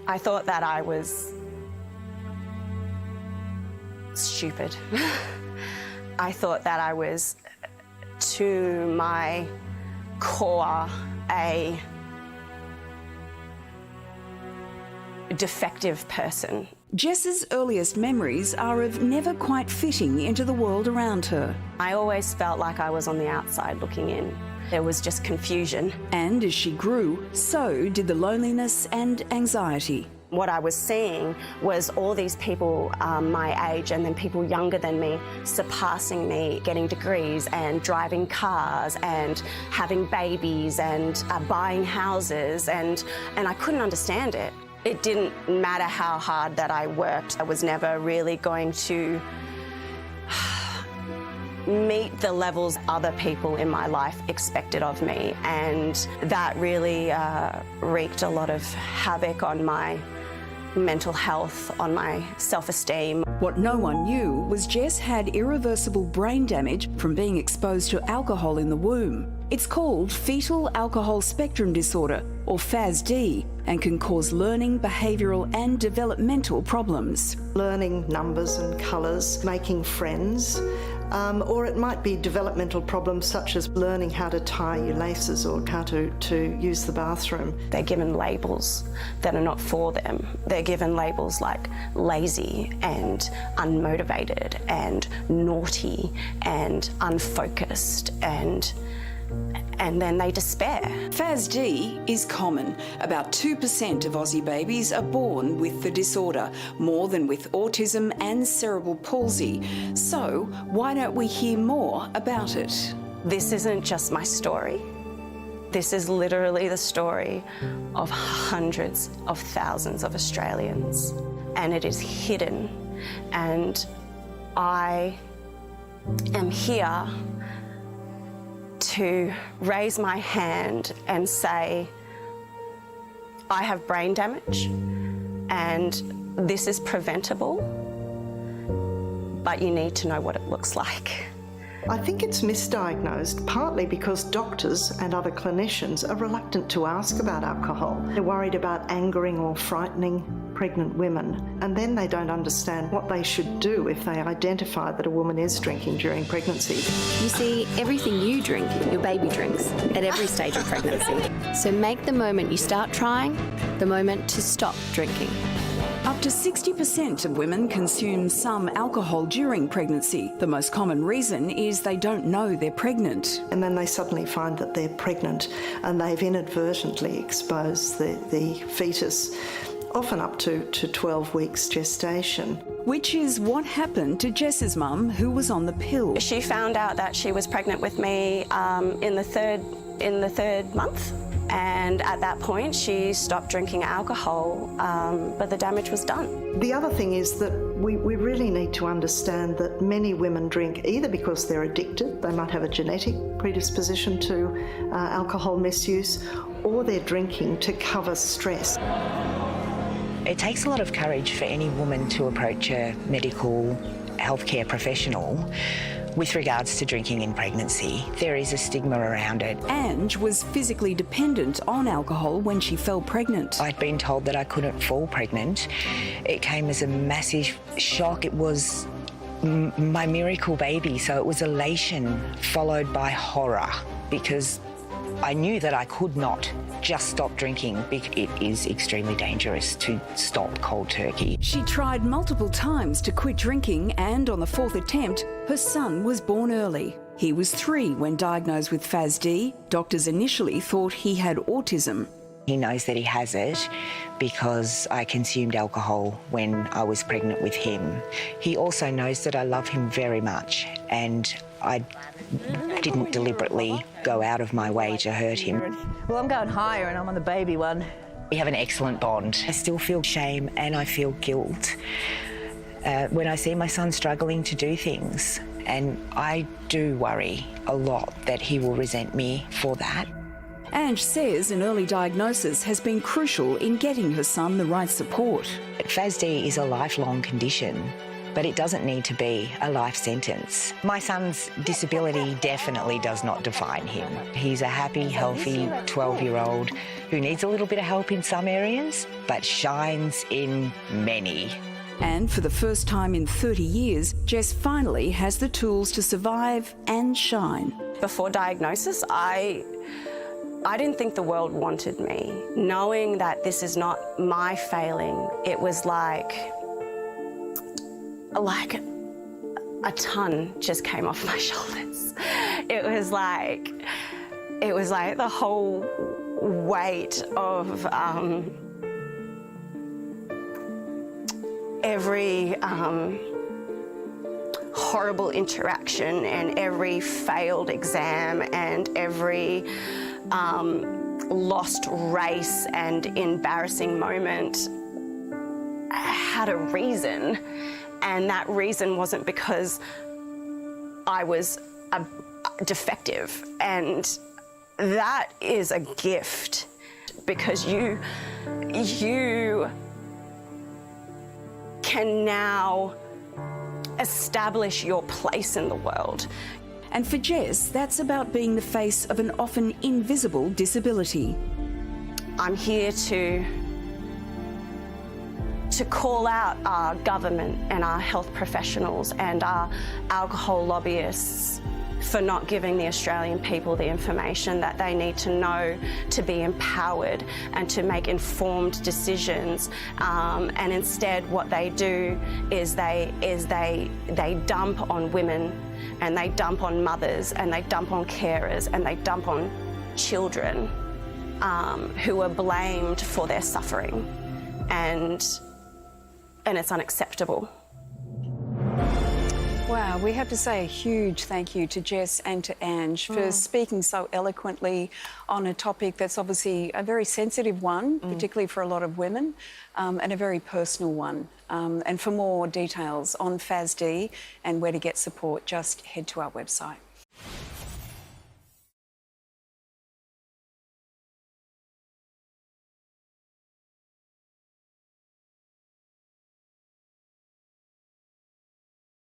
I thought that I was stupid. I thought that I was, to my core, a defective person. Jess's earliest memories are of never quite fitting into the world around her. I always felt like I was on the outside looking in. There was just confusion. And as she grew, so did the loneliness and anxiety. What I was seeing was all these people my age and then people younger than me surpassing me, getting degrees and driving cars and having babies and buying houses, and I couldn't understand it. It didn't matter how hard that I worked. I was never really going to meet the levels other people in my life expected of me, and that really wreaked a lot of havoc on my mental health, on my self-esteem. What no one knew was Jess had irreversible brain damage from being exposed to alcohol in the womb. It's called Fetal Alcohol Spectrum Disorder, or FASD, and can cause learning, behavioural and developmental problems. Learning numbers and colours, making friends, or it might be developmental problems such as learning how to tie your laces or how to use the bathroom. They're given labels that are not for them. They're given labels like lazy and unmotivated and naughty and unfocused, and then they despair. FASD is common. About 2% of Aussie babies are born with the disorder, more than with autism and cerebral palsy. So why don't we hear more about it? This isn't just my story. This is literally the story of hundreds of thousands of Australians, and it is hidden. And I am here to raise my hand and say, I have brain damage and this is preventable, but you need to know what it looks like. I think it's misdiagnosed partly because doctors and other clinicians are reluctant to ask about alcohol. They're worried about angering or frightening pregnant women, and then they don't understand what they should do if they identify that a woman is drinking during pregnancy. You see, everything you drink, your baby drinks at every stage of pregnancy. So make the moment you start trying the moment to stop drinking. Up to 60% of women consume some alcohol during pregnancy. The most common reason is they don't know they're pregnant. And then they suddenly find that they're pregnant and they've inadvertently exposed the fetus, often up to 12 weeks gestation. Which is what happened to Jess's mum, who was on the pill. She found out that she was pregnant with me in the third month. And at that point, she stopped drinking alcohol, but the damage was done. The other thing is that we really need to understand that many women drink either because they're addicted, they might have a genetic predisposition to alcohol misuse, or they're drinking to cover stress. It takes a lot of courage for any woman to approach a medical healthcare professional with regards to drinking in pregnancy. There is a stigma around it. Ange was physically dependent on alcohol when she fell pregnant. I'd been told that I couldn't fall pregnant. It came as a massive shock. It was my miracle baby, so it was elation followed by horror, because I knew that I could not just stop drinking. It is extremely dangerous to stop cold turkey. She tried multiple times to quit drinking, and on the fourth attempt, her son was born early. He was 3 when diagnosed with FASD. Doctors initially thought he had autism. He knows that he has it because I consumed alcohol when I was pregnant with him. He also knows that I love him very much, and I didn't deliberately go out of my way to hurt him. Well, I'm going higher and I'm on the baby one. We have an excellent bond. I still feel shame and I feel guilt when I see my son struggling to do things, and I do worry a lot that he will resent me for that. Ange says an early diagnosis has been crucial in getting her son the right support. FASD is a lifelong condition. but it doesn't need to be a life sentence. My son's disability definitely does not define him. He's a happy, healthy 12-year-old who needs a little bit of help in some areas, but shines in many. And for the first time in 30 years, Jess finally has the tools to survive and shine. Before diagnosis, I didn't think the world wanted me. Knowing that this is not my failing, it was like a ton just came off my shoulders. It was like the whole weight of every horrible interaction and every failed exam and every lost race and embarrassing moment had a reason, and that reason wasn't because I was defective, and that is a gift because you can now establish your place in the world. And for Jess, that's about being the face of an often invisible disability. I'm here to call out our government and our health professionals and our alcohol lobbyists for not giving the Australian people the information that they need to know to be empowered and to make informed decisions. And instead, what they do is they dump on women, and they dump on mothers, and they dump on carers, and they dump on children who are blamed for their suffering, and it's unacceptable. Wow, we have to say a huge thank you to Jess and to Ange for speaking so eloquently on a topic that's obviously a very sensitive one, particularly for a lot of women, and a very personal one. And for more details on FASD and where to get support, just head to our website.